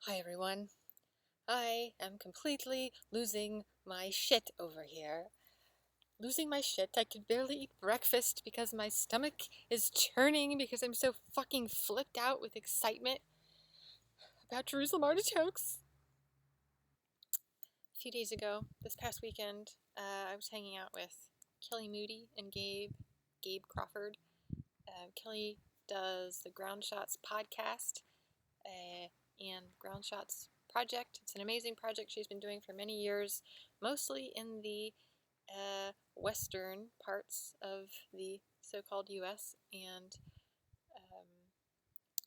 Hi everyone. I am completely losing my shit over here. Losing my shit. I could barely eat breakfast because my stomach is churning because I'm so fucking flipped out with excitement about Jerusalem artichokes. A few days ago, this past weekend, I was hanging out with Kelly Moody and Gabe Crawford. Kelly does the Ground Shots podcast and Ground Shots project. It's an amazing project she's been doing for many years, mostly in the western parts of the so-called U.S. And um,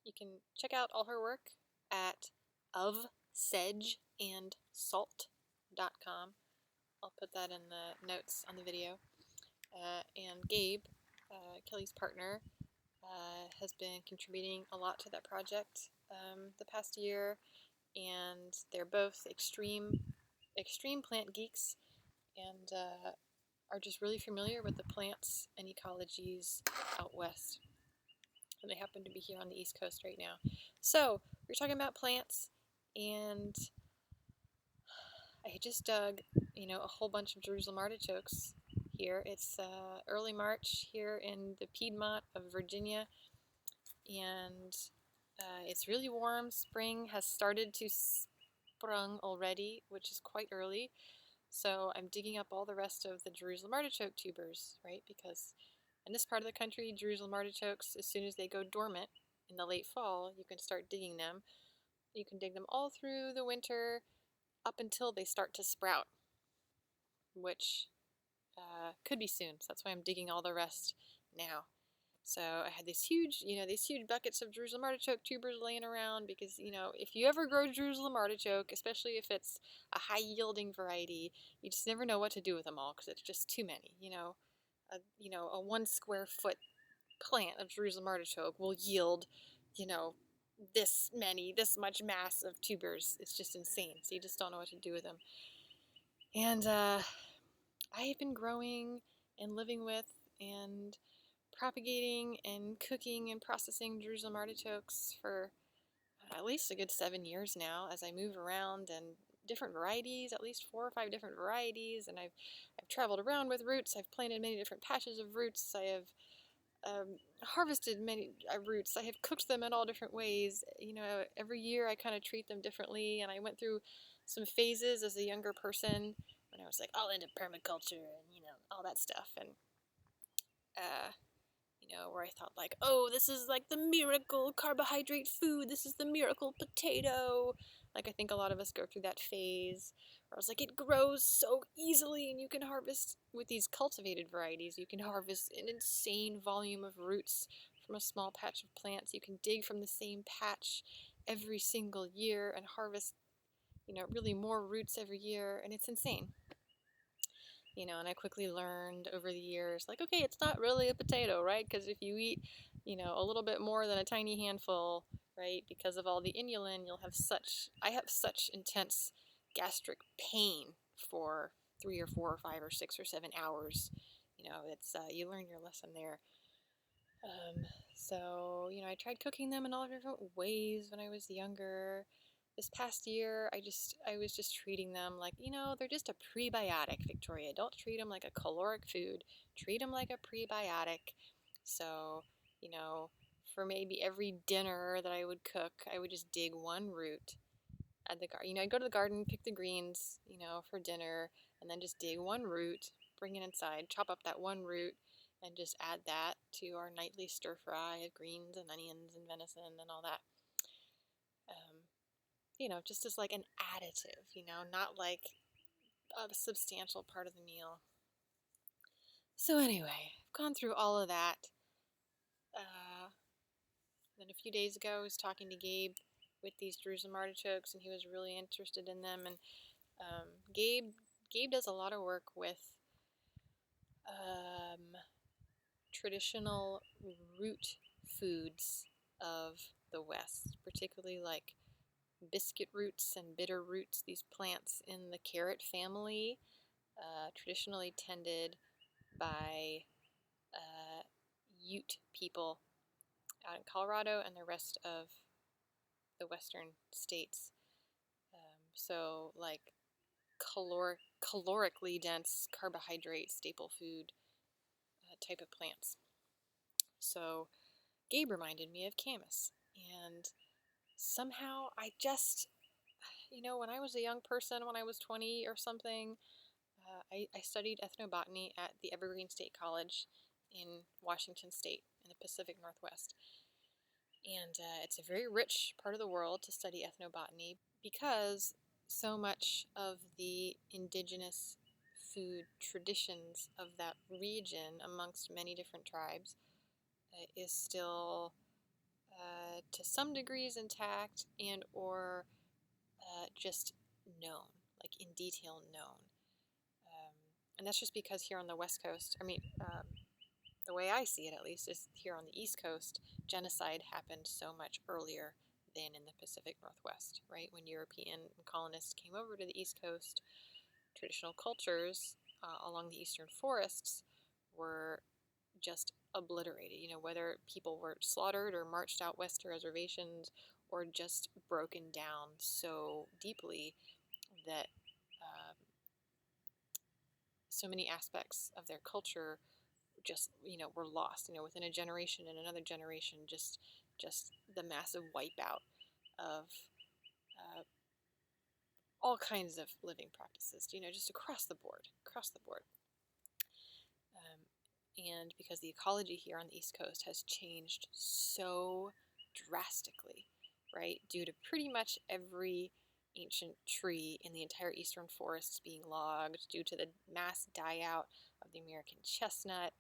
you can check out all her work at ofsedgeandsalt.com. I'll put that in the notes on the video. And Gabe, Kelly's partner, has been contributing a lot to that project the past year, and they're both extreme plant geeks and are just really familiar with the plants and ecologies out west. And they happen to be here on the East Coast right now. So we're talking about plants, and I just dug, a whole bunch of Jerusalem artichokes here. It's early March here in the Piedmont of Virginia, and it's really warm. Spring has started to sprung already, which is quite early. So I'm digging up all the rest of the Jerusalem artichoke tubers, right? Because in this part of the country, Jerusalem artichokes, as soon as they go dormant in the late fall, you can start digging them. You can dig them all through the winter up until they start to sprout, which could be soon. So that's why I'm digging all the rest now. So I had these huge buckets of Jerusalem artichoke tubers laying around because, if you ever grow Jerusalem artichoke, especially if it's a high yielding variety, you just never know what to do with them all because it's just too many. A 1 square foot plant of Jerusalem artichoke will yield, this much mass of tubers. It's just insane. So you just don't know what to do with them. And I've been growing and living with and propagating and cooking and processing Jerusalem artichokes for at least a good 7 years now as I move around and different varieties, at least 4 or 5 different varieties, and I've traveled around with roots. I've planted many different patches of roots. I have harvested many roots. I have cooked them in all different ways. Every year I kind of treat them differently, and I went through some phases as a younger person when I was like all into permaculture and all that stuff, and uh, where I thought like, oh, this is like the miracle carbohydrate food. This is the miracle potato. Like I think a lot of us go through that phase where I was like, it grows so easily and you can harvest with these cultivated varieties. You can harvest an insane volume of roots from a small patch of plants. You can dig from the same patch every single year and harvest, really more roots every year, and it's insane. And I quickly learned over the years, like, okay, it's not really a potato, right? Because if you eat, a little bit more than a tiny handful, right, because of all the inulin, I have such intense gastric pain for 3 or 4 or 5 or 6 or 7 hours. It's, you learn your lesson there. I tried cooking them in all different ways when I was younger. This past year, I was just treating them like, they're just a prebiotic, Victoria. Don't treat them like a caloric food. Treat them like a prebiotic. So, for maybe every dinner that I would cook, I would just dig one root at the garden. I'd go to the garden, pick the greens, for dinner, and then just dig one root, bring it inside, chop up that one root, and just add that to our nightly stir fry of greens and onions and venison and all that. Just as like an additive, not like a substantial part of the meal. So anyway, I've gone through all of that. Then a few days ago, I was talking to Gabe with these Jerusalem artichokes, and he was really interested in them. And Gabe does a lot of work with traditional root foods of the West, particularly like biscuit roots and bitter roots, these plants in the carrot family, traditionally tended by Ute people out in Colorado and the rest of the western states. So like calorically dense carbohydrate staple food type of plants. So Gabe reminded me of Camas, and somehow I just, when I was a young person, when I was 20 or something, I studied ethnobotany at the Evergreen State College in Washington State in the Pacific Northwest. And it's a very rich part of the world to study ethnobotany because so much of the indigenous food traditions of that region, amongst many different tribes, is still to some degrees intact and or just known, like in detail known. And that's just because here on the West Coast, the way I see it at least, is here on the East Coast, genocide happened so much earlier than in the Pacific Northwest, right? When European colonists came over to the East Coast, traditional cultures along the eastern forests were just obliterated, whether people were slaughtered or marched out west to reservations or just broken down so deeply that so many aspects of their culture just, were lost, within a generation and another generation, just the massive wipeout of all kinds of living practices, just across the board. And because the ecology here on the East Coast has changed so drastically, right, due to pretty much every ancient tree in the entire eastern forests being logged, due to the mass die-out of the American chestnut,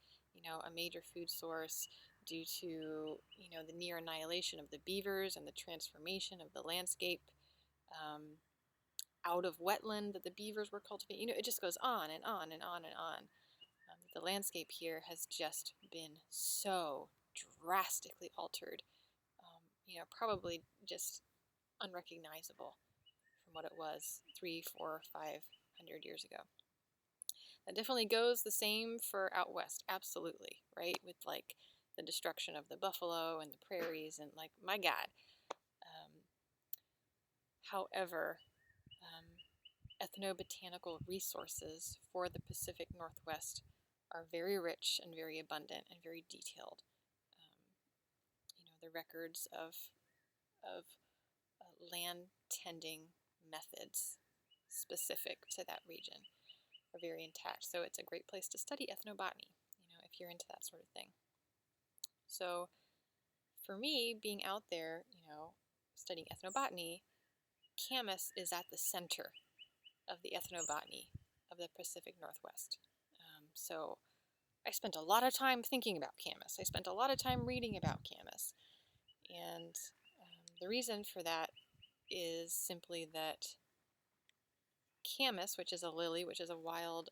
a major food source, due to, the near annihilation of the beavers and the transformation of the landscape out of wetland that the beavers were cultivating. It just goes on and on and on and on. The landscape here has just been so drastically altered, probably just unrecognizable from what it was 300, 400, 500 years ago. That definitely goes the same for out west, absolutely, right? With like the destruction of the buffalo and the prairies and like, my God. However, ethnobotanical resources for the Pacific Northwest are very rich and very abundant and very detailed. The records of land tending methods specific to that region are very intact. So it's a great place to study ethnobotany, if you're into that sort of thing. So for me, being out there, studying ethnobotany, Camas is at the center of the ethnobotany of the Pacific Northwest. So I spent a lot of time thinking about Camas. I spent a lot of time reading about Camas. And the reason for that is simply that Camas, which is a lily, which is a wild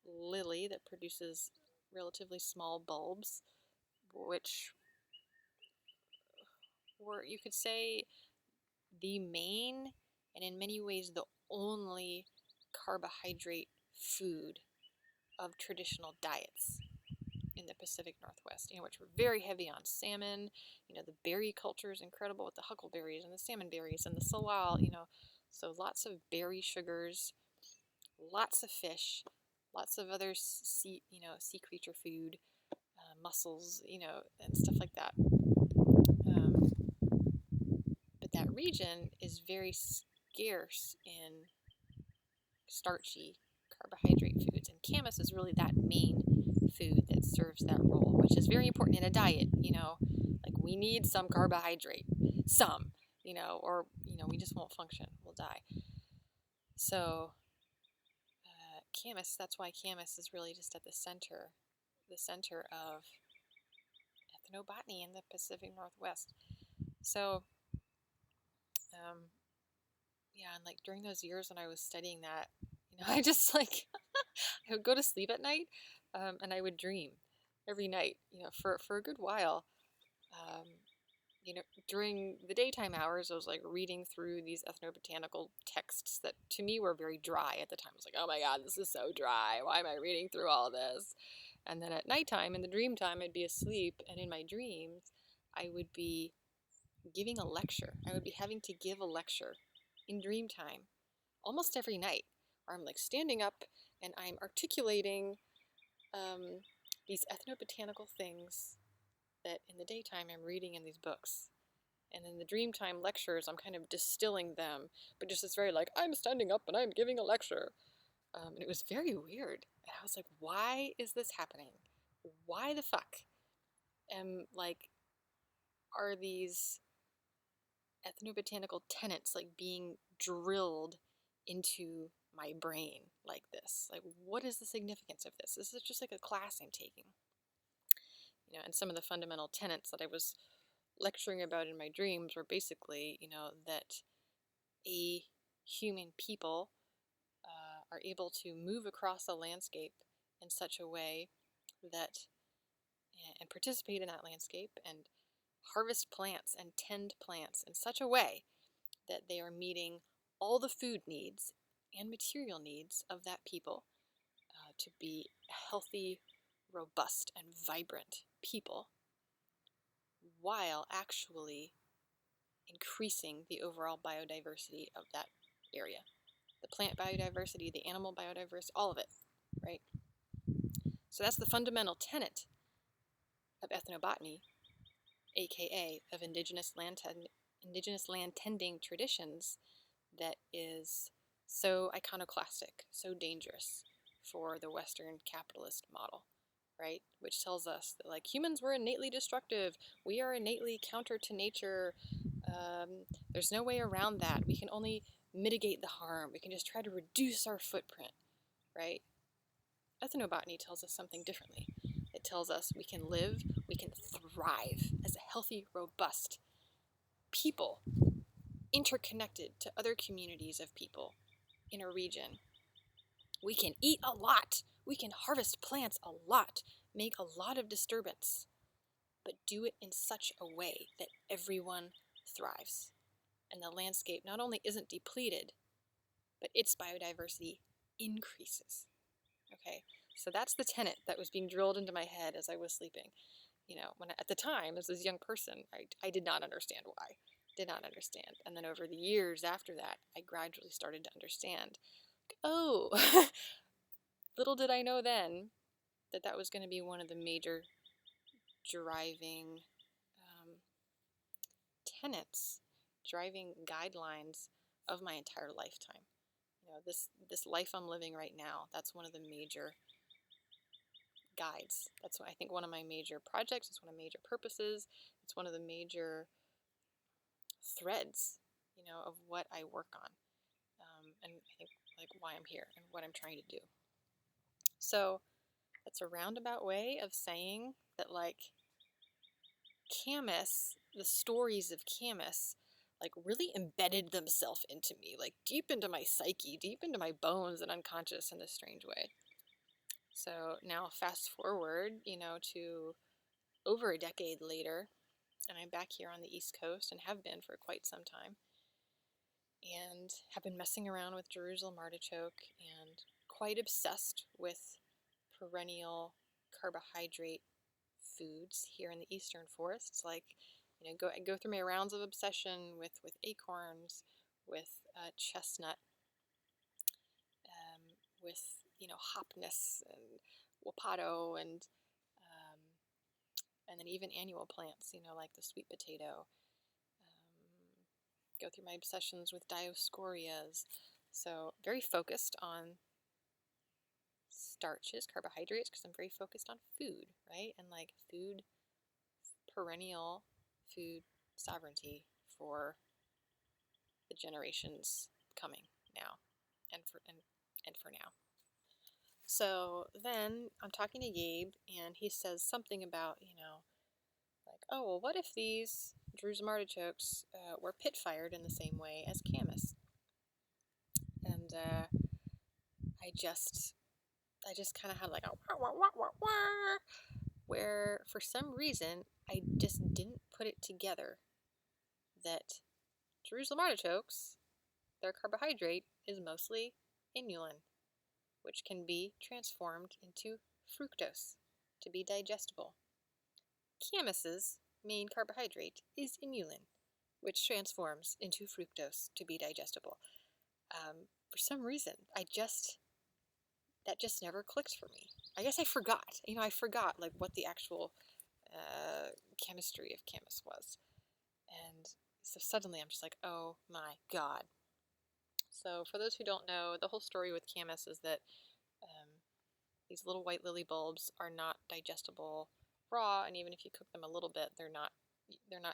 lily that produces relatively small bulbs, which were, you could say, the main and in many ways the only carbohydrate food of traditional diets in the Pacific Northwest, which were very heavy on salmon. The berry culture is incredible with the huckleberries and the salmon berries and the salal, so lots of berry sugars, lots of fish, lots of other sea creature food, mussels, and stuff like that. But that region is very scarce in starchy carbohydrate foods, and Camas is really that main food that serves that role, which is very important in a diet. Like we need some carbohydrate, or we just won't function, we'll die. So Camas, that's why Camas is really just at the center of ethnobotany in the Pacific Northwest. So and like during those years when I was studying that, I just like I would go to sleep at night, and I would dream every night, for a good while. During the daytime hours, I was like reading through these ethnobotanical texts that to me were very dry at the time. I was like, oh my God, this is so dry. Why am I reading through all this? And then at nighttime, in the dream time, I'd be asleep, and in my dreams, I would be giving a lecture. I would be having to give a lecture in dream time almost every night, where I'm like standing up and I'm articulating these ethnobotanical things that in the daytime I'm reading in these books. And in the Dreamtime lectures, I'm kind of distilling them, but just it's very like, I'm standing up and I'm giving a lecture. And it was very weird. And I was like, why is this happening? Why the fuck? Like, are these ethnobotanical tenets like being drilled into my brain like this? Like, what is the significance of this? This is just like a class I'm taking. You know, and some of the fundamental tenets that I was lecturing about in my dreams were basically, you know, that a human people are able to move across a landscape in such a way that, and participate in that landscape and harvest plants and tend plants in such a way that they are meeting all the food needs and material needs of that people to be a healthy, robust, and vibrant people, while actually increasing the overall biodiversity of that area. The plant biodiversity, the animal biodiversity, all of it, right? So that's the fundamental tenet of ethnobotany, aka of indigenous land tending traditions, that is so iconoclastic, so dangerous for the Western capitalist model, right? Which tells us that, like, humans were innately destructive. We are innately counter to nature. There's no way around that. We can only mitigate the harm. We can just try to reduce our footprint, right? Ethnobotany tells us something differently. It tells us we can live, we can thrive as a healthy, robust people, interconnected to other communities of people in a region. We can eat a lot. We can harvest plants a lot, make a lot of disturbance, but do it in such a way that everyone thrives. And the landscape not only isn't depleted, but its biodiversity increases. Okay, so that's the tenet that was being drilled into my head as I was sleeping. You know, at the time, as this young person, I did not understand why. Did not understand. And then over the years after that, I gradually started to understand. Oh, little did I know then that that was going to be one of the major driving tenets, driving guidelines of my entire lifetime. You know, this life I'm living right now, that's one of the major guides. That's what I think one of my major projects, it's one of the major purposes, it's one of the major threads, you know, of what I work on. And I think, like, why I'm here and what I'm trying to do. So that's a roundabout way of saying that, like, Camas, the stories of Camas, like, really embedded themselves into me, like, deep into my psyche, deep into my bones and unconscious in a strange way. So now fast forward, you know, to over a decade later, and I'm back here on the East Coast and have been for quite some time, and have been messing around with Jerusalem artichoke and quite obsessed with perennial carbohydrate foods here in the eastern forests. Like, you know, I go through my rounds of obsession with acorns, with chestnut, with, you know, hopness and wapato, and then even annual plants, you know, like the sweet potato. Go through my obsessions with Dioscoreas. So very focused on starches, carbohydrates, because I'm very focused on food, right? And like food, perennial food sovereignty for the generations coming now and for now. So then I'm talking to Gabe, and he says something about, you know, like, oh, well, what if these Jerusalem artichokes were pit fired in the same way as Camas? And I just kind of had like a wah, wah, wah, wah, wah, where for some reason I just didn't put it together that Jerusalem artichokes, their carbohydrate is mostly inulin, which can be transformed into fructose to be digestible. Camas's main carbohydrate is inulin, which transforms into fructose to be digestible. For some reason, that just never clicked for me. I guess I forgot. I forgot like what the actual chemistry of Camas was. And so suddenly I'm just like, oh my God. So for those who don't know, the whole story with Camas is that these little white lily bulbs are not digestible raw, and even if you cook them a little bit, they're not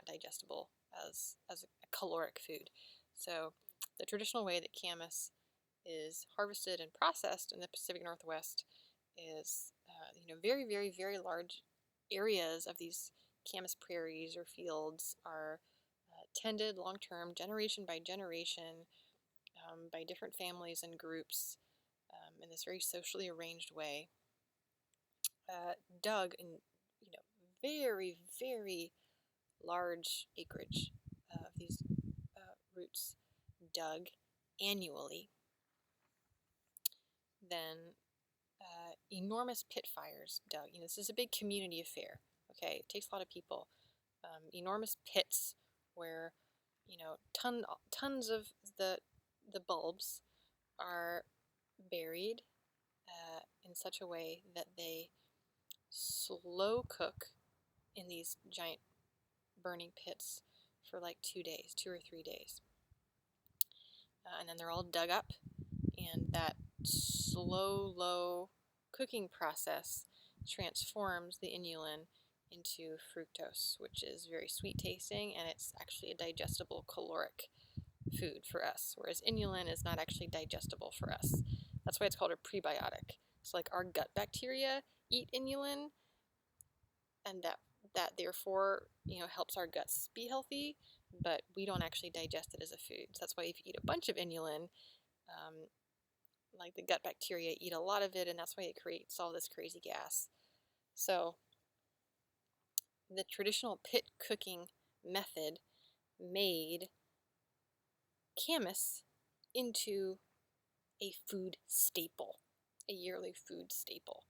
digestible as a caloric food. So the traditional way that Camas is harvested and processed in the Pacific Northwest is, very, very, very large areas of these Camas prairies or fields are tended long-term, generation by generation, by different families and groups in this very socially arranged way, dug in, very, very large acreage of these roots, dug annually. Then enormous pit fires dug. This is a big community affair. Okay, it takes a lot of people. Enormous pits where, tons of the bulbs are buried in such a way that they slow cook in these giant burning pits for like 2 days, 2 or 3 days. And then they're all dug up, and that slow, low cooking process transforms the inulin into fructose, which is very sweet tasting, and it's actually a digestible caloric food for us, whereas inulin is not actually digestible for us. That's why it's called a prebiotic. So like our gut bacteria eat inulin, and that therefore helps our guts be healthy, but we don't actually digest it as a food. So that's why if you eat a bunch of inulin, like the gut bacteria eat a lot of it, and that's why it creates all this crazy gas. So the traditional pit cooking method made Camas into a food staple, a yearly food staple.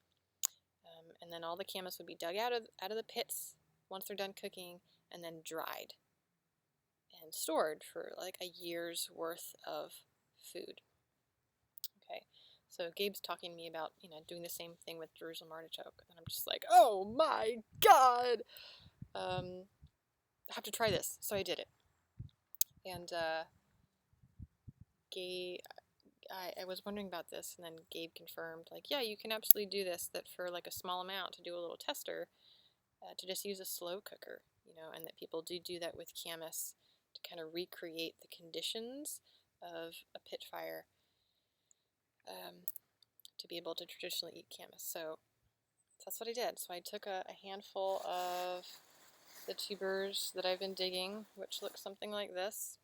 And then all the Camas would be dug out of the pits once they're done cooking, and then dried and stored for like a year's worth of food. Okay, so Gabe's talking to me about doing the same thing with Jerusalem artichoke, and I'm just like, oh my God, I have to try this. So I did it, and Gabe. I was wondering about this, and then Gabe confirmed, like, yeah, you can absolutely do this, that for like a small amount, to do a little tester, to just use a slow cooker, and that people do that with Camas to kind of recreate the conditions of a pit fire, to be able to traditionally eat Camas. So that's what I did. So I took a handful of the tubers that I've been digging, which look something like this.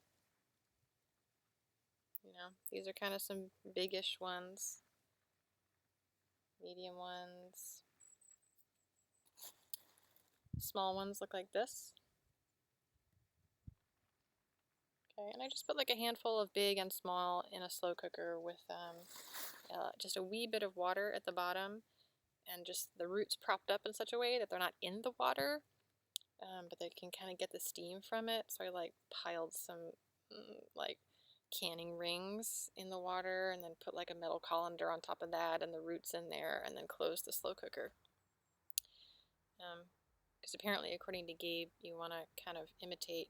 These are kind of some biggish ones, medium ones, small ones look like this. Okay, and I just put like a handful of big and small in a slow cooker with just a wee bit of water at the bottom, and just the roots propped up in such a way that they're not in the water, but they can kind of get the steam from it. So I like piled some like canning rings in the water, and then put like a metal colander on top of that, and the roots in there, and then close the slow cooker. Because apparently, according to Gabe, you want to kind of imitate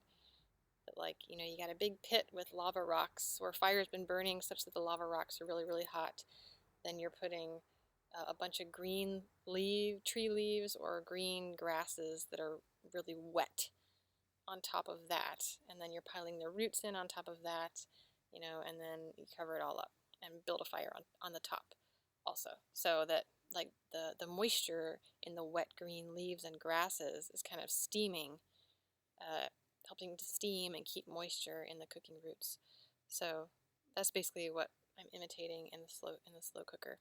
that, like, you got a big pit with lava rocks, or fire's been burning such that the lava rocks are really, really hot. Then you're putting a bunch of green tree leaves or green grasses that are really wet on top of that, and then you're piling the roots in on top of that, and then you cover it all up and build a fire on the top also, so that like the moisture in the wet green leaves and grasses is kind of steaming, helping to steam and keep moisture in the cooking roots. So that's basically what I'm imitating in the slow cooker.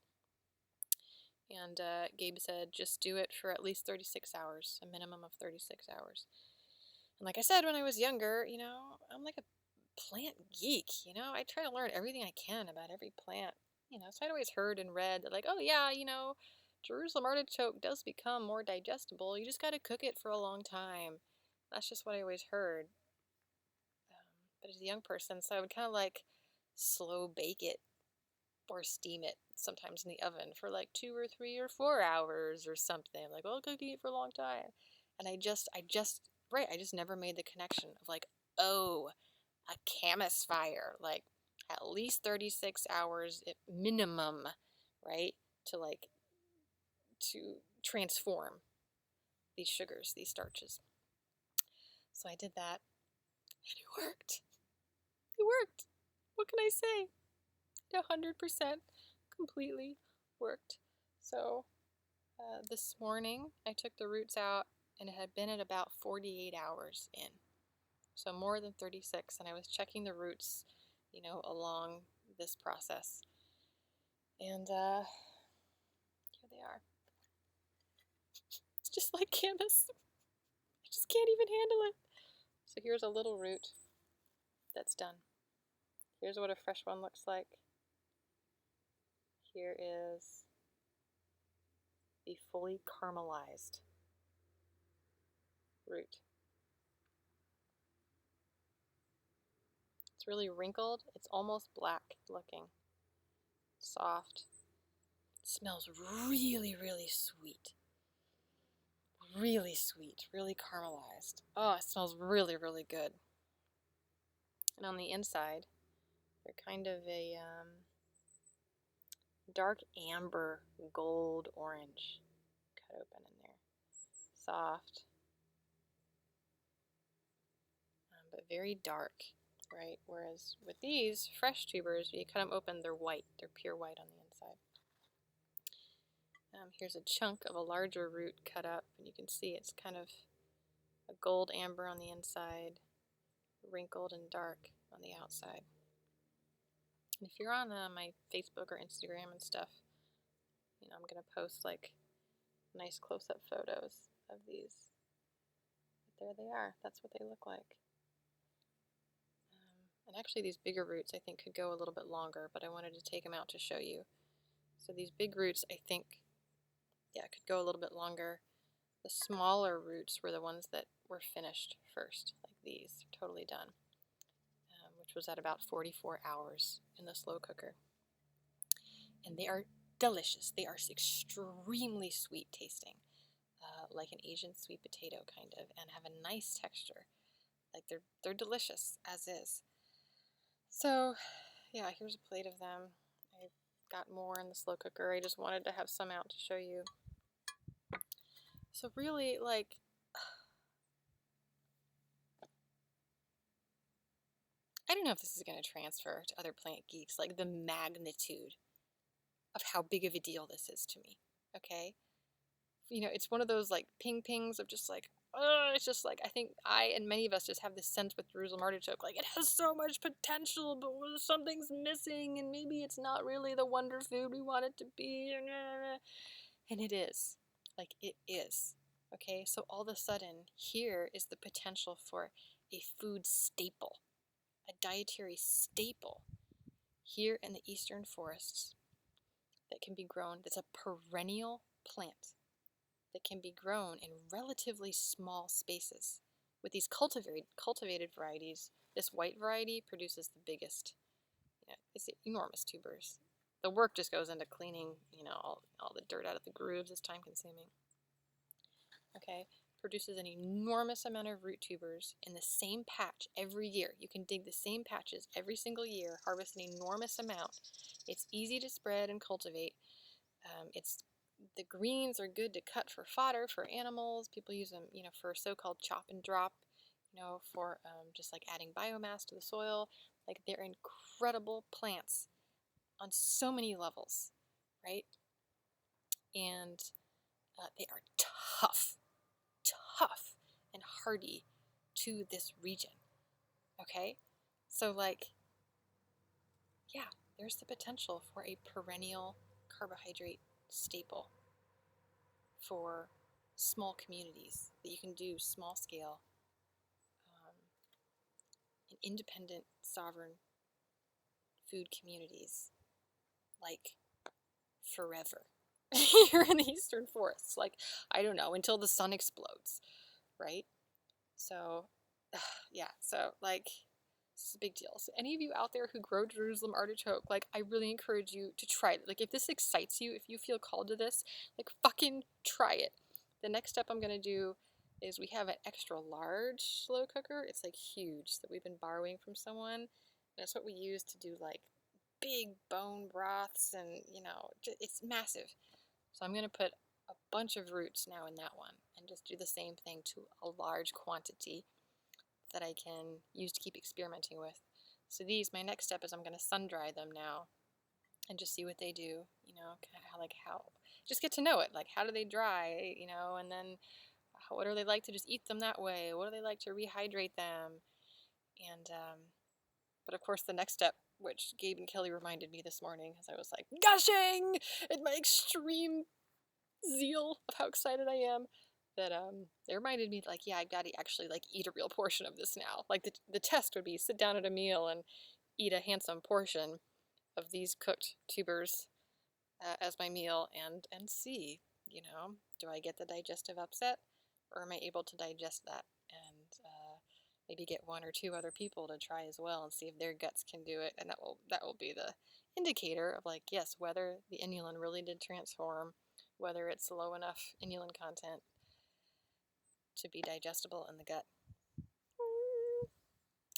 And Gabe said just do it for at least 36 hours, a minimum of 36 hours. And like I said, when I was younger, I'm like a plant geek, I try to learn everything I can about every plant, so I'd always heard and read that, like, oh yeah, Jerusalem artichoke does become more digestible. You just got to cook it for a long time. That's just what I always heard. But as a young person, so I would kind of like slow bake it or steam it, sometimes in the oven for like 2 or 3 or 4 hours or something. Like, oh, cooking it for a long time. And I just never made the connection of like, oh, a Camas fire, like at least 36 hours at minimum, right? To transform these sugars, these starches. So I did that, and it worked. It worked. What can I say? 100% completely worked. So this morning I took the roots out, and it had been at about 48 hours in. So more than 36, and I was checking the roots, along this process. And here they are. It's just like Camas. I just can't even handle it. So here's a little root that's done. Here's what a fresh one looks like. Here is the fully caramelized root. It's really wrinkled. It's almost black looking. Soft. It smells really, really sweet. Really sweet. Really caramelized. Oh, it smells really, really good. And on the inside, they're kind of a dark amber gold orange cut open in there. Soft, but very dark, right? Whereas with these fresh tubers, you cut them open, they're white. They're pure white on the inside. Here's a chunk of a larger root cut up, and you can see it's kind of a gold amber on the inside, wrinkled and dark on the outside. And if you're on my Facebook or Instagram and stuff, I'm going to post like nice close-up photos of these. But there they are. That's what they look like. And actually these bigger roots I think could go a little bit longer, but I wanted to take them out to show you. So these big roots I think, could go a little bit longer. The smaller roots were the ones that were finished first, like these, totally done, which was at about 44 hours in the slow cooker. And they are delicious. They are extremely sweet tasting, like an Asian sweet potato kind of, and have a nice texture. Like they're delicious as is. So yeah, here's a plate of them. I got more in the slow cooker. I just wanted to have some out to show you. So really, like, I don't know if this is going to transfer to other plant geeks, like the magnitude of how big of a deal this is to me, okay? It's one of those, like, pings of just, like, it's just, like, I think I and many of us just have this sense with Jerusalem artichoke, like, it has so much potential, but something's missing, and maybe it's not really the wonder food we want it to be, and it is. Like, it is. Okay, so all of a sudden, here is the potential for a food staple, a dietary staple here in the eastern forests that can be grown, that's a perennial plant that can be grown in relatively small spaces. With these cultivated varieties, this white variety produces the biggest, it's enormous tubers. The work just goes into cleaning, all the dirt out of the grooves. It's time consuming. Okay, produces an enormous amount of root tubers in the same patch every year. You can dig the same patches every single year, harvest an enormous amount. It's easy to spread and cultivate. The greens are good to cut for fodder for animals. People use them, for so-called chop and drop, for just like adding biomass to the soil. Like, they're incredible plants on so many levels, right? And they are tough and hardy to this region. Okay? So, like, yeah, there's the potential for a perennial carbohydrate staple for small communities that you can do small scale, and independent, sovereign food communities, like, forever. Here in the eastern forests, like, I don't know, until the sun explodes, right? So, yeah, so, like, This is a big deal. So any of you out there who grow Jerusalem artichoke, like, I really encourage you to try it. Like, if this excites you, if you feel called to this, like, fucking try it. The next step I'm gonna do is we have an extra large slow cooker. It's like huge that we've been borrowing from someone. And that's what we use to do like big bone broths, and it's massive. So I'm gonna put a bunch of roots now in that one and just do the same thing to a large quantity that I can use to keep experimenting with. So these, my next step is I'm gonna sun dry them now and just see what they do, how just get to know it, like how do they dry, and then what are they like to just eat them that way? What do they like to rehydrate them? And but of course the next step, which Gabe and Kelly reminded me this morning as I was like gushing in my extreme zeal of how excited I am, that they reminded me, like, yeah, I gotta actually like eat a real portion of this now. Like the test would be sit down at a meal and eat a handsome portion of these cooked tubers as my meal, and see, do I get the digestive upset, or am I able to digest that, and maybe get one or two other people to try as well and see if their guts can do it, and that will be the indicator of, like, yes, whether the inulin really did transform, whether it's low enough inulin content to be digestible in the gut.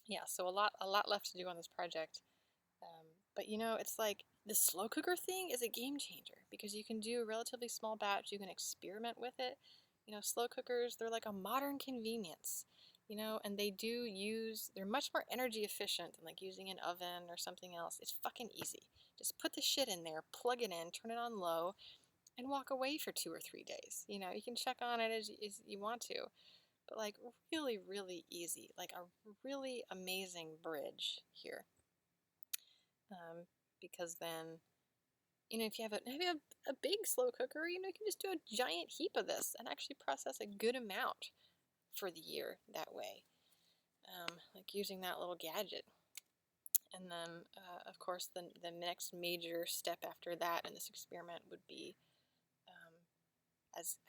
Yeah, so a lot left to do on this project. But it's like the slow cooker thing is a game changer because you can do a relatively small batch, you can experiment with it. Slow cookers, they're like a modern convenience, and they're much more energy efficient than like using an oven or something else. It's fucking easy. Just put the shit in there, plug it in, turn it on low, and walk away for 2 or 3 days. You can check on it as you want to, but like really, really easy, like a really amazing bridge here. Because then, if you have a big slow cooker, you can just do a giant heap of this and actually process a good amount for the year that way, like using that little gadget. And then, of course, the next major step after that in this experiment would be,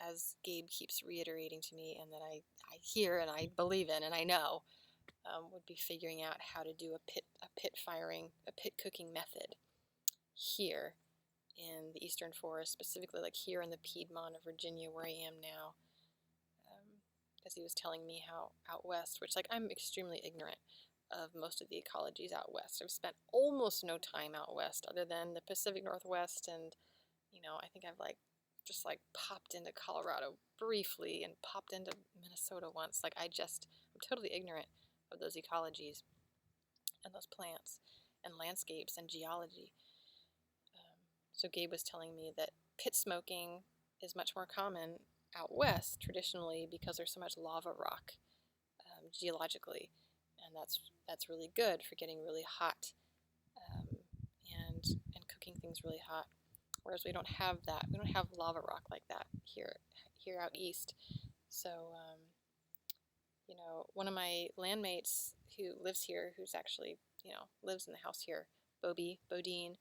as Gabe keeps reiterating to me, and that I hear and I believe in and I know, would be figuring out how to do a pit cooking method here in the eastern forest, specifically like here in the Piedmont of Virginia where I am now, as he was telling me how out west, which, like, I'm extremely ignorant of most of the ecologies out west. I've spent almost no time out west other than the Pacific Northwest, and I think I've just popped into Colorado briefly and popped into Minnesota once. Like, I'm totally ignorant of those ecologies and those plants and landscapes and geology. So Gabe was telling me that pit smoking is much more common out west traditionally because there's so much lava rock geologically, and that's really good for getting really hot and cooking things really hot. Whereas we don't have that. We don't have lava rock like that here out east. So one of my landmates who lives here, who's actually lives in the house here, Bodine.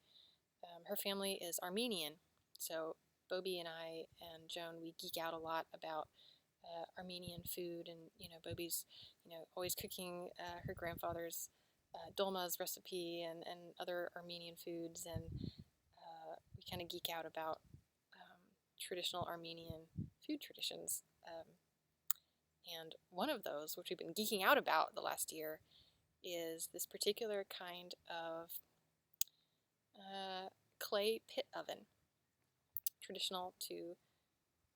Her family is Armenian, so Bobby and I and Joan, we geek out a lot about Armenian food, and Bobby's always cooking her grandfather's dolma's recipe and other Armenian foods, and we kind of geek out about traditional Armenian food traditions. And one of those, which we've been geeking out about the last year, is this particular kind of clay pit oven, traditional to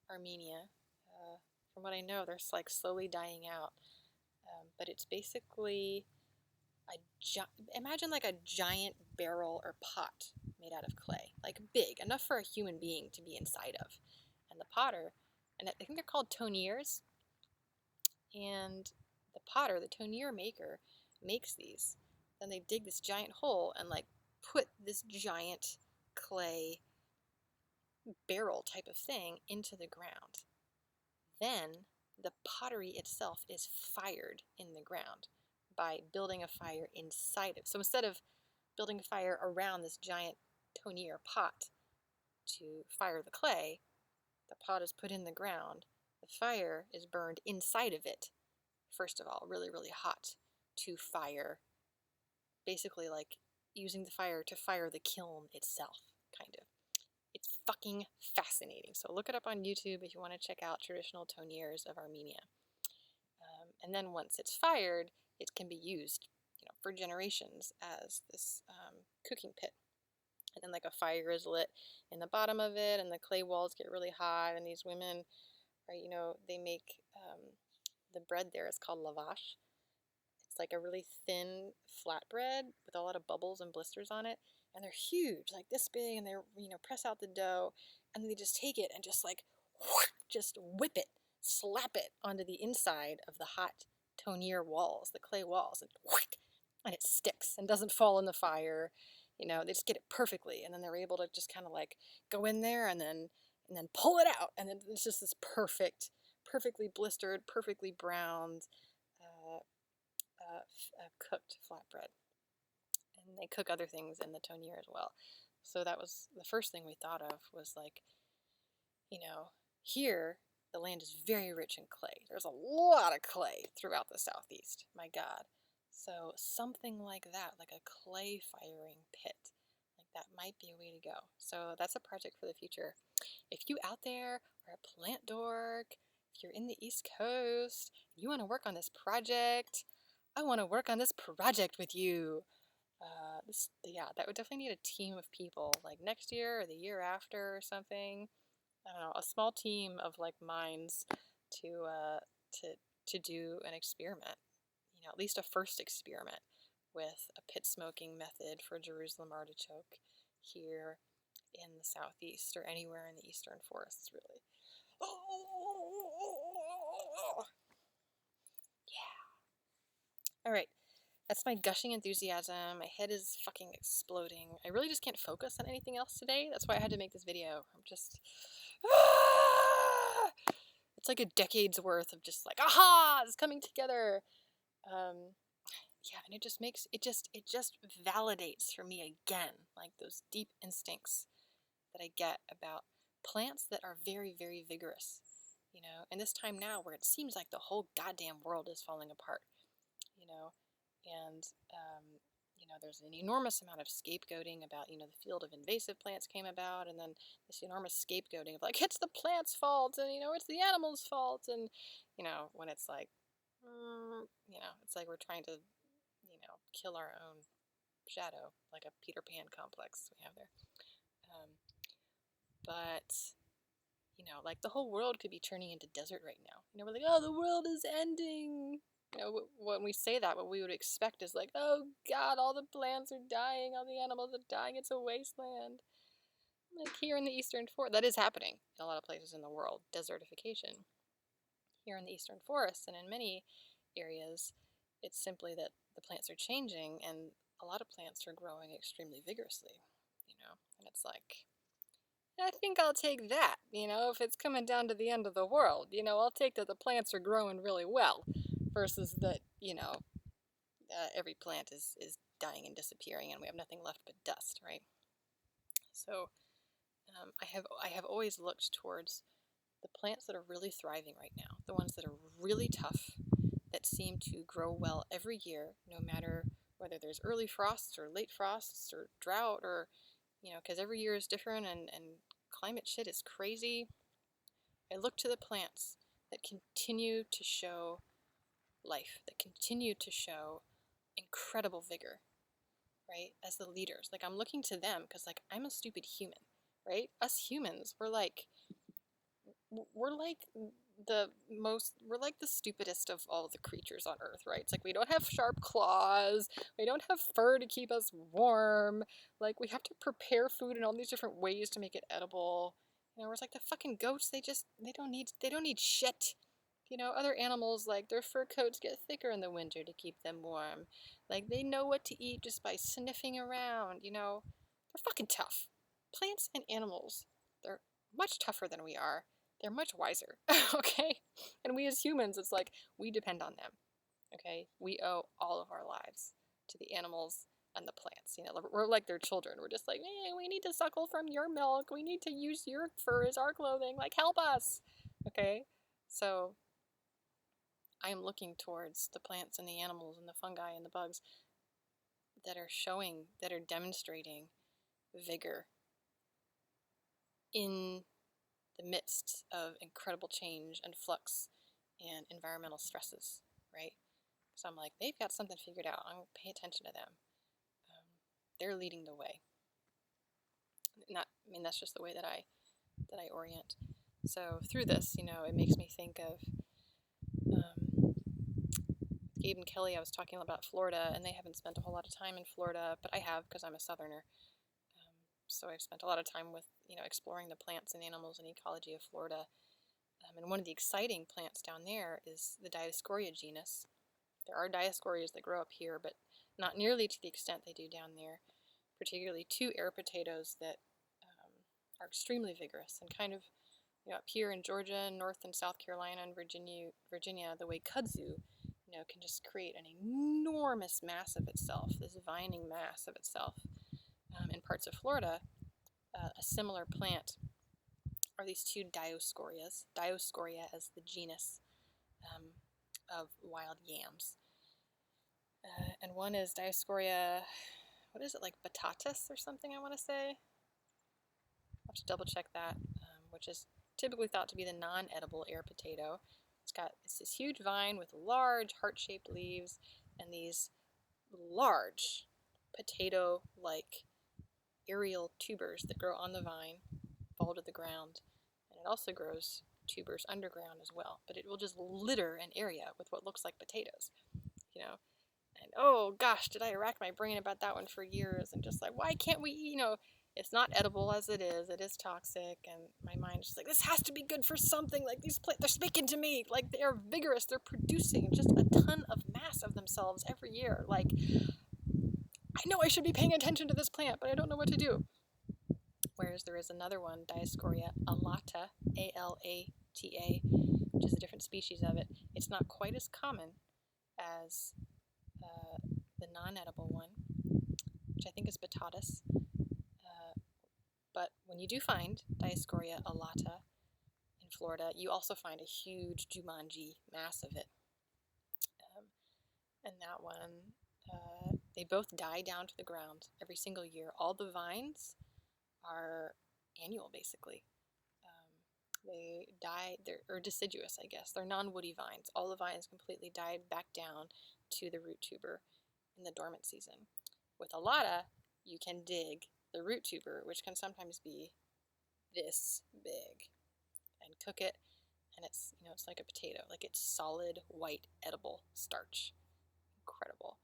Armenia. From what I know, they're slowly dying out. But it's basically imagine like a giant barrel or pot made out of clay, like big, enough for a human being to be inside of. And the potter, and I think they're called tonirs, and the tonir maker, makes these. Then they dig this giant hole and put this giant clay barrel type of thing into the ground. Then the pottery itself is fired in the ground by building a fire inside it. So instead of building a fire around this giant tonir pot to fire the clay, the pot is put in the ground. The fire is burned inside of it, first of all, really, really hot, to fire basically like using the fire to fire the kiln itself, kind of. It's fucking fascinating. So look it up on YouTube if you want to check out traditional tonirs of Armenia. And then once it's fired, it can be used, for generations as this cooking pit. And then like a fire is lit in the bottom of it, and the clay walls get really hot, and these women are, they make the bread there is called lavash. It's like a really thin flatbread with a lot of bubbles and blisters on it, and they're huge, like this big, and they're, press out the dough, and they just take it and just like, just whip it, slap it onto the inside of the hot tonir walls, the clay walls, and it sticks and doesn't fall in the fire. They just get it perfectly, and then they're able to just kind of like go in there and then pull it out, and then it's just this perfectly blistered, perfectly browned, cooked flatbread. And they cook other things in the tonir as well. So that was the first thing we thought of, was like, here the land is very rich in clay. There's a lot of clay throughout the southeast, my God. So something like that, like a clay firing pit, like that might be a way to go. So that's a project for the future. If you out there are a plant dork, if you're in the East Coast, you want to work on this project, I want to work on this project with you. That would definitely need a team of people, like next year or the year after or something. I don't know, a small team of like minds to do an experiment. At least a first experiment with a pit smoking method for Jerusalem artichoke here in the southeast, or anywhere in the eastern forests, really. Yeah. All right. That's my gushing enthusiasm. My head is fucking exploding. I really just can't focus on anything else today. That's why I had to make this video. I'm just... It's like a decade's worth of just like, aha, it's coming together. And it just makes, it just validates for me again, like those deep instincts that I get about plants that are very, very vigorous, and this time now where it seems like the whole goddamn world is falling apart, and there's an enormous amount of scapegoating about, the field of invasive plants came about, and then this enormous scapegoating of like, it's the plant's fault, and it's the animal's fault, and when it's like, it's like we're trying to kill our own shadow, like a Peter Pan complex we have there. But like the whole world could be turning into desert right now. We're like, oh, the world is ending. When we say that, what we would expect is like, oh God, all the plants are dying, all the animals are dying, it's a wasteland. Like here in the eastern forest, that is happening in a lot of places in the world, desertification. Here in the eastern forests and in many areas, it's simply that the plants are changing, and a lot of plants are growing extremely vigorously, and it's like, I think I'll take that, if it's coming down to the end of the world, I'll take that the plants are growing really well versus that, every plant is dying and disappearing and we have nothing left but dust, right? So I have always looked towards the plants that are really thriving right now, the ones that are really tough, that seem to grow well every year, no matter whether there's early frosts or late frosts or drought, or, because every year is different, and climate shit is crazy. I look to the plants that continue to show life, that continue to show incredible vigor, right, as the leaders. Like, I'm looking to them because, like, I'm a stupid human, right? Us humans, we're like the stupidest of all the creatures on Earth, right? It's like we don't have sharp claws, we don't have fur to keep us warm, like we have to prepare food in all these different ways to make it edible. Whereas like the fucking goats, they don't need shit. Other animals, like their fur coats get thicker in the winter to keep them warm. Like they know what to eat just by sniffing around, They're fucking tough. Plants and animals, they're much tougher than we are. They're much wiser, okay? And we as humans, it's like, we depend on them, okay? We owe all of our lives to the animals and the plants. We're like their children. We're just like, hey, we need to suckle from your milk. We need to use your fur as our clothing. Like, help us, okay? So I am looking towards the plants and the animals and the fungi and the bugs that are demonstrating vigor in the midst of incredible change and flux and environmental stresses, right? So I'm like, they've got something figured out. I'm going to pay attention to them. They're leading the way. That's just the way that I orient. So through this, it makes me think of Gabe and Kelly. I was talking about Florida, and they haven't spent a whole lot of time in Florida, but I have, because I'm a Southerner. So I've spent a lot of time with, exploring the plants and animals and ecology of Florida. And one of the exciting plants down there is the Dioscorea genus. There are Dioscoreas that grow up here, but not nearly to the extent they do down there. Particularly 2 air potatoes that are extremely vigorous and kind of, up here in Georgia, North and South Carolina, and Virginia, the way kudzu, can just create an enormous mass of itself, this vining mass of itself. In parts of Florida, a similar plant are these 2 Dioscoreas. Dioscorea as the genus of wild yams. And one is Dioscorea, what is it, like babatas or something, I want to say? I'll have to double check that, which is typically thought to be the non-edible air potato. It's this huge vine with large heart-shaped leaves and these large potato-like aerial tubers that grow on the vine, fall to the ground, and it also grows tubers underground as well. But it will just litter an area with what looks like potatoes, And oh gosh, did I rack my brain about that one for years, and just like, why can't we, it's not edible as it is toxic, and my mind's just like, this has to be good for something, like these plants, they're speaking to me, like they are vigorous, they're producing just a ton of mass of themselves every year, like, I know I should be paying attention to this plant, but I don't know what to do. Whereas there is another one, Dioscorea alata, A-L-A-T-A, which is a different species of it. It's not quite as common as the non-edible one, which I think is babatas. But when you do find Dioscorea alata in Florida, you also find a huge Jumanji mass of it. And that one, they both die down to the ground every single year. All the vines are annual, basically. They die, they're deciduous, I guess. They're non-woody vines. All the vines completely die back down to the root tuber in the dormant season. With alata, you can dig the root tuber, which can sometimes be this big, and cook it, and it's, it's like a potato. Like, it's solid, white, edible starch. Incredible.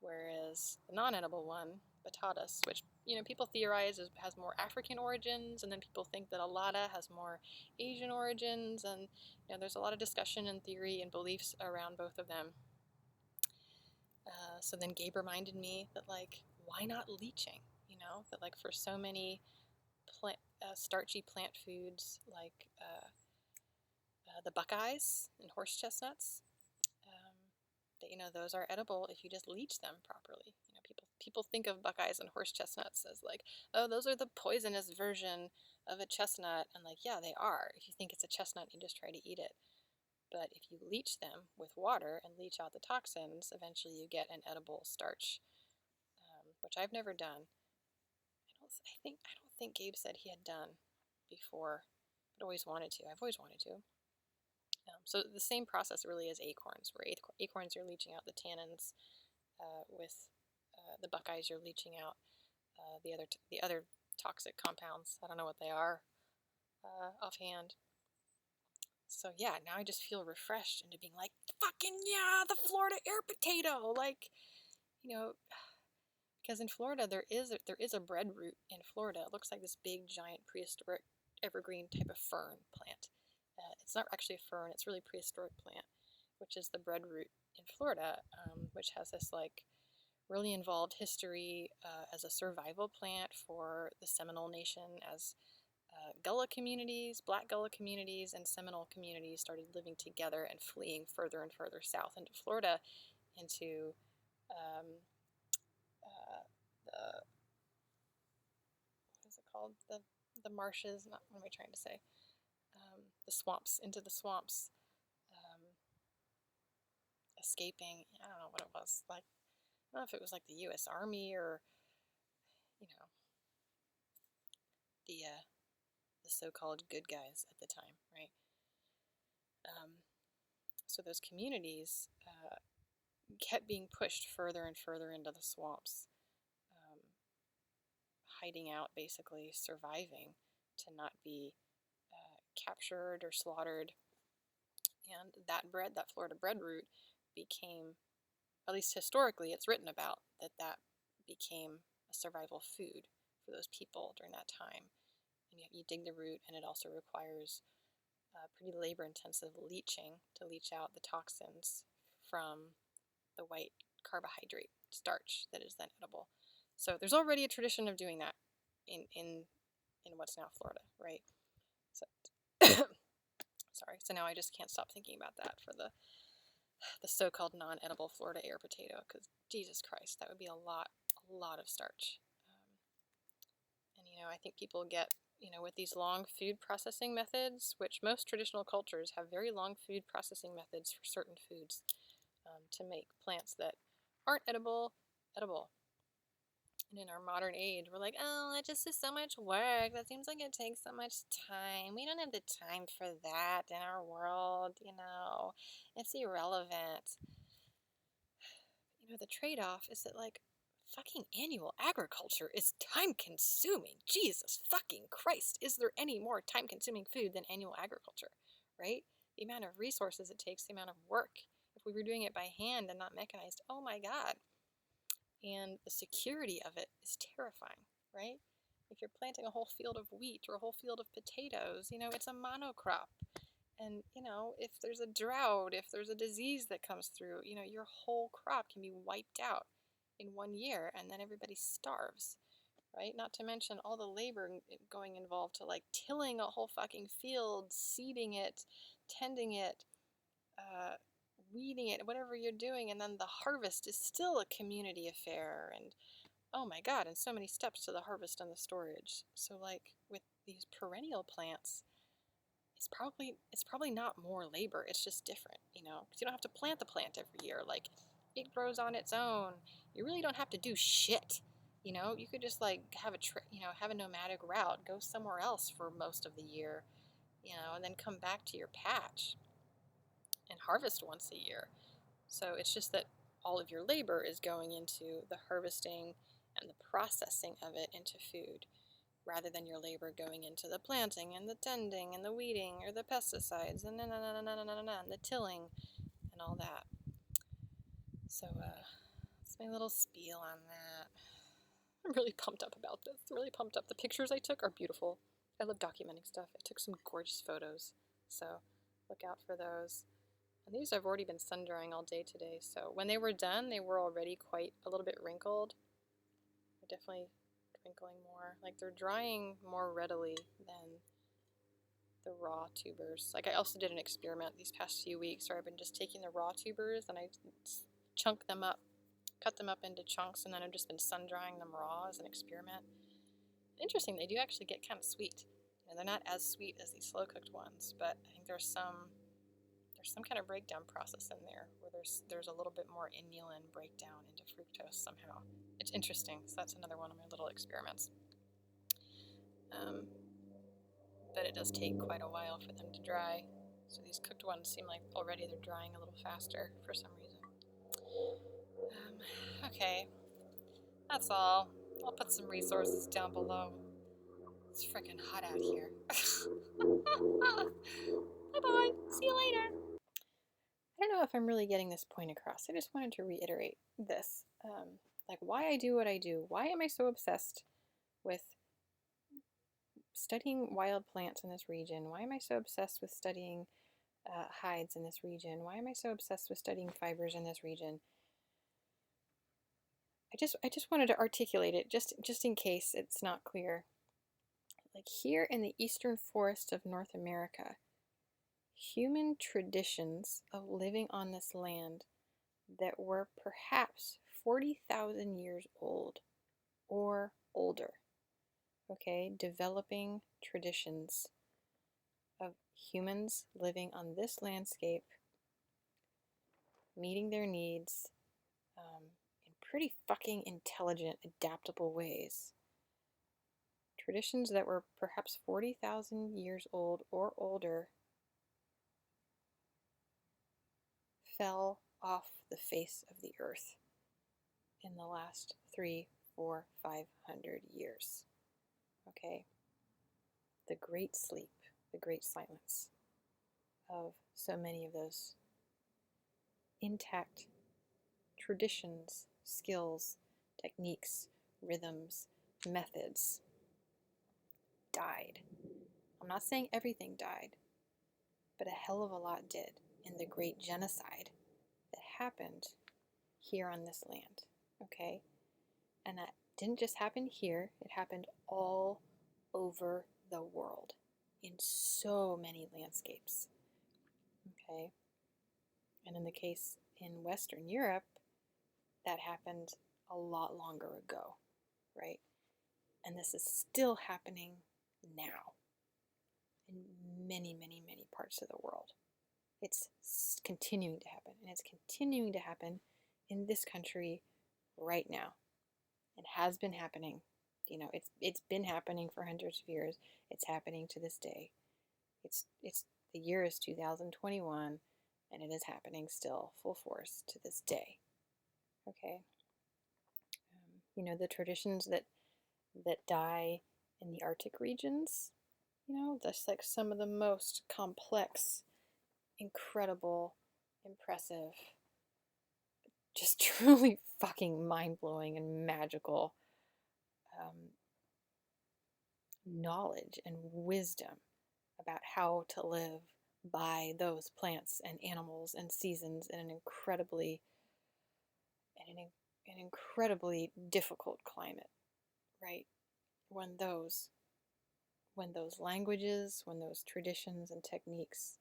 Whereas the non-edible one, babatas, which, people theorize has more African origins, and then people think that alata has more Asian origins, and, there's a lot of discussion and theory and beliefs around both of them. So then Gabe reminded me that, like, why not leaching? That, like, for so many starchy plant foods, like the buckeyes and horse chestnuts, that, those are edible if you just leach them properly. People think of buckeyes and horse chestnuts as like, oh, those are the poisonous version of a chestnut, and like, yeah, they are. If you think it's a chestnut, you just try to eat it. But if you leach them with water and leach out the toxins, eventually you get an edible starch, which I've never done. I don't think Gabe said he had done before, but always wanted to. I've always wanted to. So the same process really is acorns, where acorns you're leaching out the tannins, with the buckeyes you're leaching out the other toxic compounds. I don't know what they are offhand. So yeah, now I just feel refreshed into being like, fucking yeah, the Florida air potato, like, because in Florida there is a breadroot in Florida. It looks like this big giant prehistoric evergreen type of fern plant. It's not actually a fern, it's really a prehistoric plant, which is the breadroot in Florida, which has this like really involved history as a survival plant for the Seminole Nation, as Gullah communities, black Gullah communities, and Seminole communities started living together and fleeing further and further south into Florida, into what is it called? The marshes, what am I trying to say? The swamps, into the swamps, escaping, I don't know what it was, like, don't know if it was like the U.S. Army or, you know, the so-called good guys at the time, right? So those communities kept being pushed further and further into the swamps, hiding out, basically surviving to not be captured or slaughtered. And that bread, that Florida breadroot, became, at least historically, it's written about that became a survival food for those people during that time. And you dig the root, and it also requires pretty labor-intensive leaching to leach out the toxins from the white carbohydrate starch that is then edible. So there's already a tradition of doing that in what's now Florida, right? So sorry. So now I just can't stop thinking about that for the so-called non-edible Florida air potato, because Jesus Christ, that would be a lot of starch. And I think people get, with these long food processing methods, which most traditional cultures have very long food processing methods for certain foods, to make plants that aren't edible. And in our modern age, we're like, oh, that just is so much work. That seems like it takes so much time. We don't have the time for that in our world, It's irrelevant. The trade-off is that, like, fucking annual agriculture is time-consuming. Jesus fucking Christ. Is there any more time-consuming food than annual agriculture, right? The amount of resources it takes, the amount of work. If we were doing it by hand and not mechanized, oh my God. And the security of it is terrifying, right? If you're planting a whole field of wheat or a whole field of potatoes, it's a monocrop. And, if there's a drought, if there's a disease that comes through, your whole crop can be wiped out in 1 year, and then everybody starves, right? Not to mention all the labor going involved to, like, tilling a whole fucking field, seeding it, tending it, weeding it, whatever you're doing, and then the harvest is still a community affair, and oh my God, and so many steps to the harvest and the storage. So, like, with these perennial plants, it's probably not more labor. It's just different, because you don't have to plant the plant every year. Like, it grows on its own. You really don't have to do shit. You could just, like, have a nomadic route, go somewhere else for most of the year, and then come back to your patch and harvest once a year. So it's just that all of your labor is going into the harvesting and the processing of it into food, rather than your labor going into the planting and the tending and the weeding or the pesticides and the tilling and all that. So that's my little spiel on that. I'm really pumped up about this. Really pumped up. The pictures I took are beautiful. I love documenting stuff. I took some gorgeous photos, so look out for those. And these have already been sun drying all day today, so when they were done, they were already quite a little bit wrinkled. They're definitely wrinkling more. Like, they're drying more readily than the raw tubers. Like, I also did an experiment these past few weeks where I've been just taking the raw tubers and I chunk them up, cut them up into chunks, and then I've just been sun drying them raw as an experiment. Interesting, they do actually get kind of sweet. They're not as sweet as these slow cooked ones, but I think there's some kind of breakdown process in there where there's a little bit more inulin breakdown into fructose somehow. It's interesting, so that's another one of my little experiments. But it does take quite a while for them to dry, so these cooked ones seem like already they're drying a little faster for some reason. Okay, that's all. I'll put some resources down below. It's freaking hot out here. Bye-bye. See you later. I don't know if I'm really getting this point across. I just wanted to reiterate this. Like, why I do what I do. Why am I so obsessed with studying wild plants in this region? Why am I so obsessed with studying hides in this region? Why am I so obsessed with studying fibers in this region? I just wanted to articulate it just in case it's not clear. Like, here in the eastern forests of North America, human traditions of living on this land that were perhaps 40,000 years old or older, okay, developing traditions of humans living on this landscape, meeting their needs, in pretty fucking intelligent, adaptable ways. Traditions that were perhaps 40,000 years old or older fell off the face of the earth in the last 3, 4, 500 years. Okay? The great sleep, the great silence of so many of those intact traditions, skills, techniques, rhythms, methods died. I'm not saying everything died, but a hell of a lot did in the great genocide that happened here on this land, okay? And that didn't just happen here, it happened all over the world in so many landscapes, okay? And in the case in Western Europe, that happened a lot longer ago, right? And this is still happening now in many, many, many parts of the world. It's continuing to happen, and it's continuing to happen in this country right now. It has been happening. You know, it's been happening for hundreds of years. It's happening to this day. It's the year is 2021, and it is happening still full force to this day. Okay. You know, the traditions that die in the Arctic regions, you know, that's like some of the most complex, incredible, impressive, just truly fucking mind-blowing and magical knowledge and wisdom about how to live by those plants and animals and seasons in an incredibly difficult climate, right? When those languages, when those traditions and techniques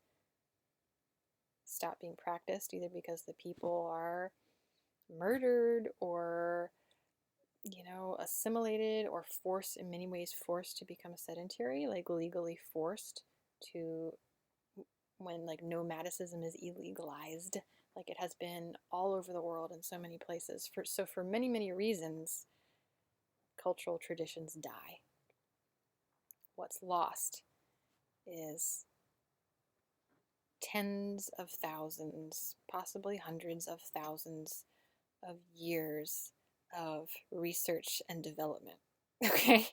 stop being practiced, either because the people are murdered or, you know, assimilated or forced, in many ways forced to become sedentary, like legally forced to, when like nomadicism is illegalized, like it has been all over the world in so many places. So for many, many reasons, cultural traditions die. What's lost is tens of thousands, possibly hundreds of thousands of years of research and development. Okay?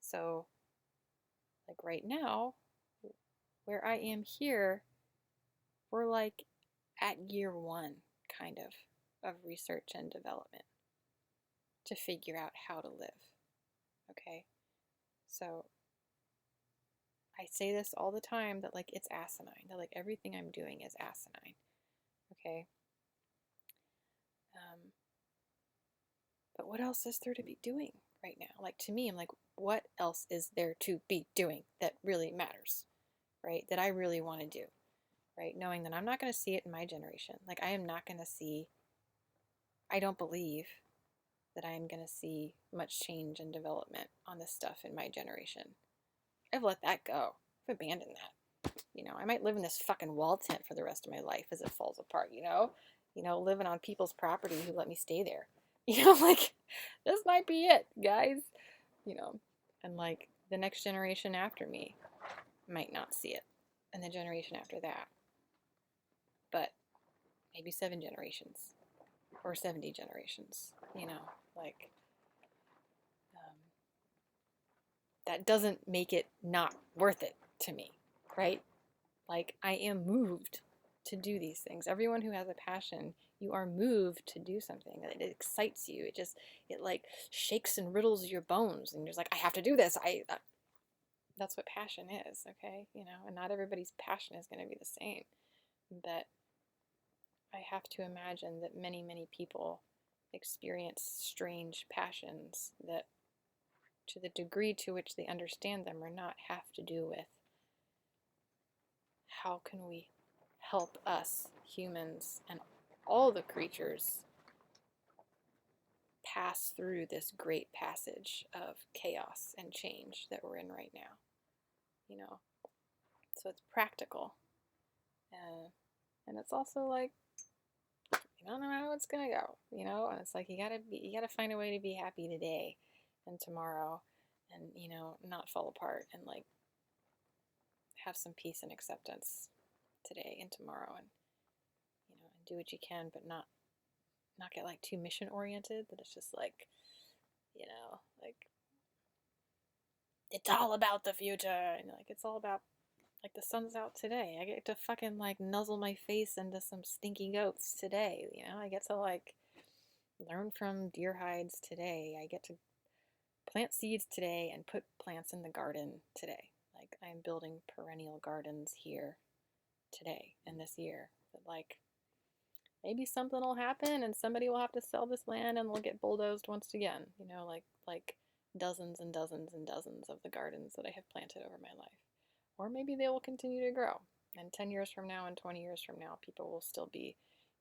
So, like right now, where I am here, we're like at year one, kind of research and development to figure out how to live. Okay? So, I say this all the time that like it's asinine, that like everything I'm doing is asinine. Okay? But what else is there to be doing right now? Like to me, I'm like, what else is there to be doing that really matters, right? That I really want to do, right? Knowing that I'm not going to see it in my generation. Like I am not going to see, I don't believe that I am going to see much change and development on this stuff in my generation. I've let that go. I've abandoned that. You know, I might live in this fucking wall tent for the rest of my life as it falls apart, you know? You know, living on people's property who let me stay there. You know, like, this might be it, guys. You know, and like, the next generation after me might not see it. And the generation after that. But maybe 7 generations. Or 70 generations. You know, like, that doesn't make it not worth it to me, right? Like, I am moved to do these things. Everyone who has a passion, you are moved to do something. It excites you. It like shakes and riddles your bones. And you're just like, I have to do this. That's what passion is, okay? You know, and not everybody's passion is going to be the same. But I have to imagine that many, many people experience strange passions that, to the degree to which they understand them or not, have to do with how can we help us, humans, and all the creatures pass through this great passage of chaos and change that we're in right now, you know? So it's practical. And it's also like, you don't know how it's gonna go, you know? And it's like you gotta find a way to be happy today and tomorrow, and not fall apart, and like have some peace and acceptance today and tomorrow, and and do what you can, but not get like too mission oriented, that it's just like, like it's all about the future, and like it's all about like the sun's out today. I get to fucking like nuzzle my face into some stinky goats today, I get to like learn from deer hides today. I get to plant seeds today and put plants in the garden today. Like I'm building perennial gardens here today and this year. But like maybe something will happen and somebody will have to sell this land and we'll get bulldozed once again. Like dozens and dozens and dozens of the gardens that I have planted over my life. Or maybe they will continue to grow. And 10 years from now and 20 years from now, people will still be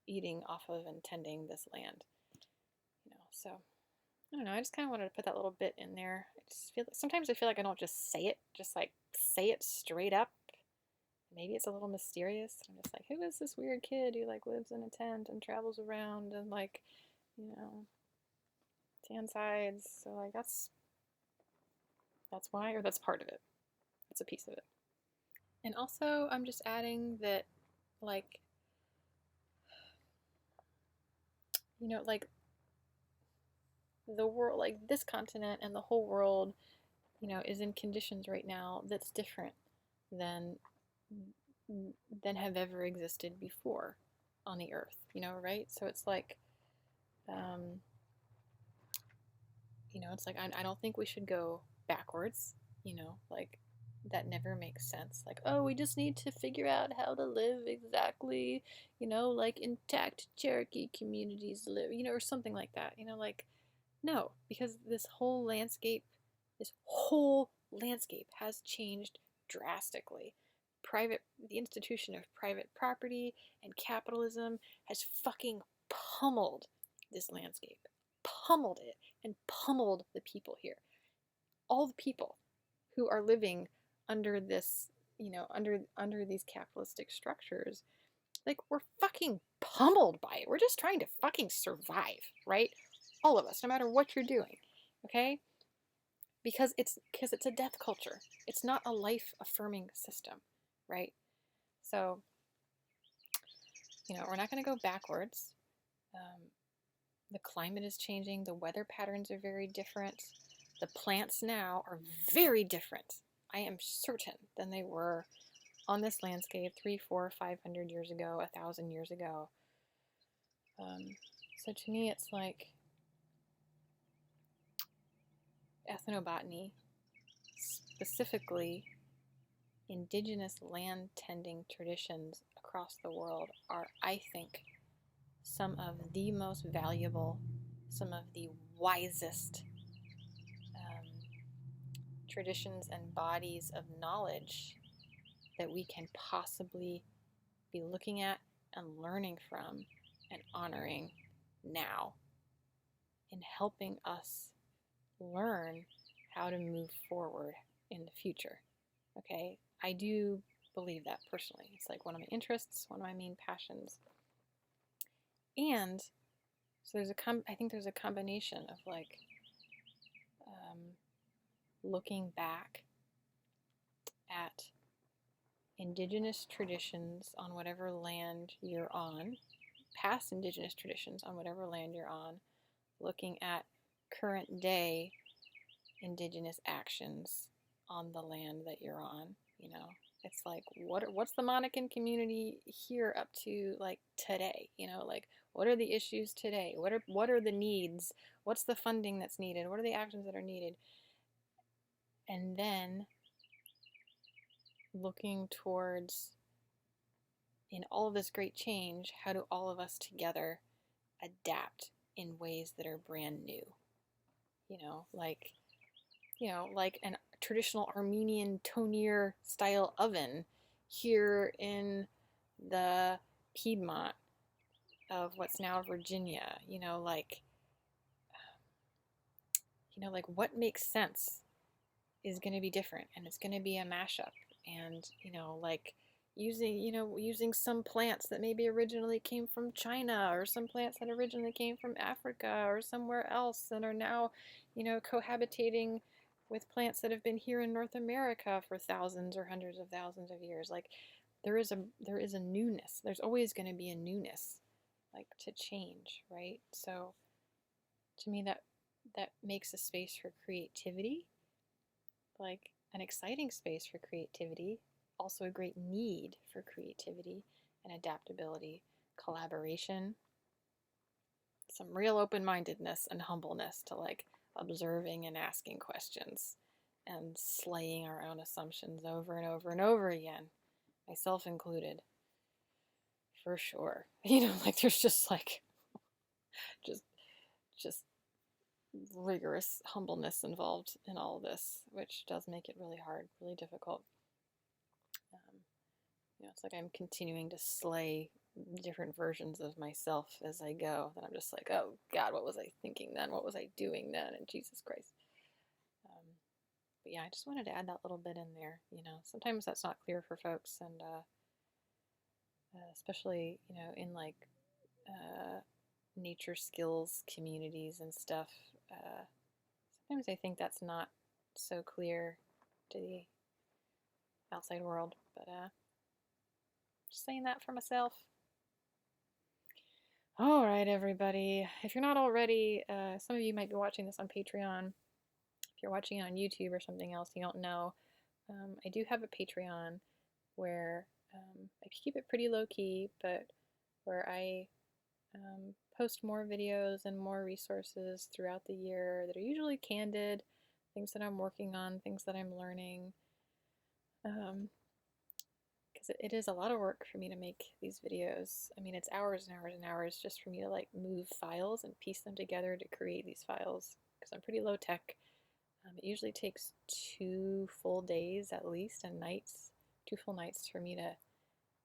eating off of and tending this land. So I don't know. I just kind of wanted to put that little bit in there. Sometimes I feel like I don't just say it, just like say it straight up. Maybe it's a little mysterious. I'm just like, who is this weird kid who like lives in a tent and travels around and like, tan sides. So like that's why, or that's part of it. That's a piece of it. And also, I'm just adding that, like, like the world, like this continent and the whole world, is in conditions right now that's different than have ever existed before on the earth, right? So it's like, it's like I don't think we should go backwards, like that never makes sense. Like, oh, we just need to figure out how to live exactly, like intact Cherokee communities live, or something like that, like, no, because this whole landscape has changed drastically. The institution of private property and capitalism has fucking pummeled this landscape, pummeled it, and pummeled the people here. All the people who are living under this, under these capitalistic structures, like, we're fucking pummeled by it. We're just trying to fucking survive, right? All of us, no matter what you're doing, okay? Because it's a death culture. It's not a life-affirming system, right? So, we're not going to go backwards. The climate is changing. The weather patterns are very different. The plants now are very different, I am certain, than they were on this landscape 300, 400, 500 years ago, 1,000 years ago. So to me, it's like ethnobotany, specifically indigenous land tending traditions across the world, are, I think, some of the most valuable, some of the wisest traditions and bodies of knowledge that we can possibly be looking at and learning from and honoring now, in helping us learn how to move forward in the future. Okay, I do believe that personally. It's like one of my interests, one of my main passions. And so I think there's a combination of like looking back at indigenous traditions on whatever land you're on, past indigenous traditions on whatever land you're on, looking at current day indigenous actions on the land that you're on. It's like, what's the Monacan community here up to, like, today? Like, what are the issues today? What are the needs? What's the funding that's needed? What are the actions that are needed? And then looking towards, in all of this great change, how do all of us together adapt in ways that are brand new? Like an traditional Armenian tonir style oven here in the Piedmont of what's now Virginia. Like what makes sense is going to be different, and it's going to be a mashup. And like using some plants that maybe originally came from China, or some plants that originally came from Africa or somewhere else and are now, cohabitating with plants that have been here in North America for thousands or hundreds of thousands of years. Like there is a newness. There's always going to be a newness, like to change, right? So to me that makes a space for creativity, like an exciting space for creativity, also a great need for creativity and adaptability, collaboration, some real open-mindedness and humbleness to like observing and asking questions and slaying our own assumptions over and over and over again, myself included, for sure. Like there's just like just just rigorous humbleness involved in all of this, which does make it really hard, really difficult. It's like I'm continuing to slay different versions of myself as I go. And I'm just like, oh God, what was I thinking then? What was I doing then? And Jesus Christ. But yeah, I just wanted to add that little bit in there. Sometimes that's not clear for folks, and especially in like nature skills communities and stuff. Sometimes I think that's not so clear to the outside world, but just saying that for myself. All right, everybody. If you're not already, some of you might be watching this on Patreon. If you're watching it on YouTube or something else, you don't know. I do have a Patreon where I keep it pretty low key, but where I post more videos and more resources throughout the year that are usually candid, things that I'm working on, things that I'm learning. Because it is a lot of work for me to make these videos. I mean, it's hours and hours and hours just for me to like move files and piece them together to create these files, because I'm pretty low tech. It usually takes 2 full days at least, and nights, 2 full nights for me to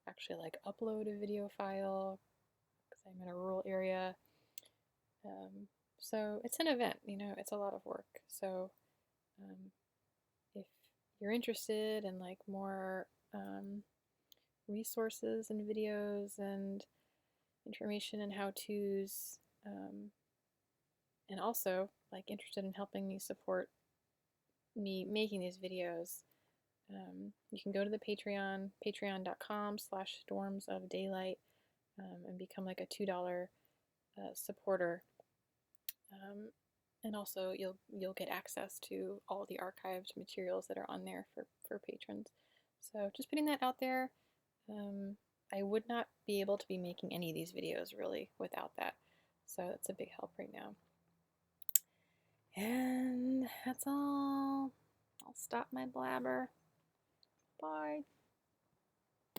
actually like upload a video file, because I'm in a rural area. So it's an event, it's a lot of work. So if you're interested in like more resources and videos and information and how-tos, and also like interested in helping me support me making these videos, you can go to the Patreon, patreon.com/stormsofdaylight, and become like a $2 supporter. And also you'll get access to all the archived materials that are on there for patrons. So just putting that out there. I would not be able to be making any of these videos really without that. So it's a big help right now. And that's all. I'll stop my blabber. Bye.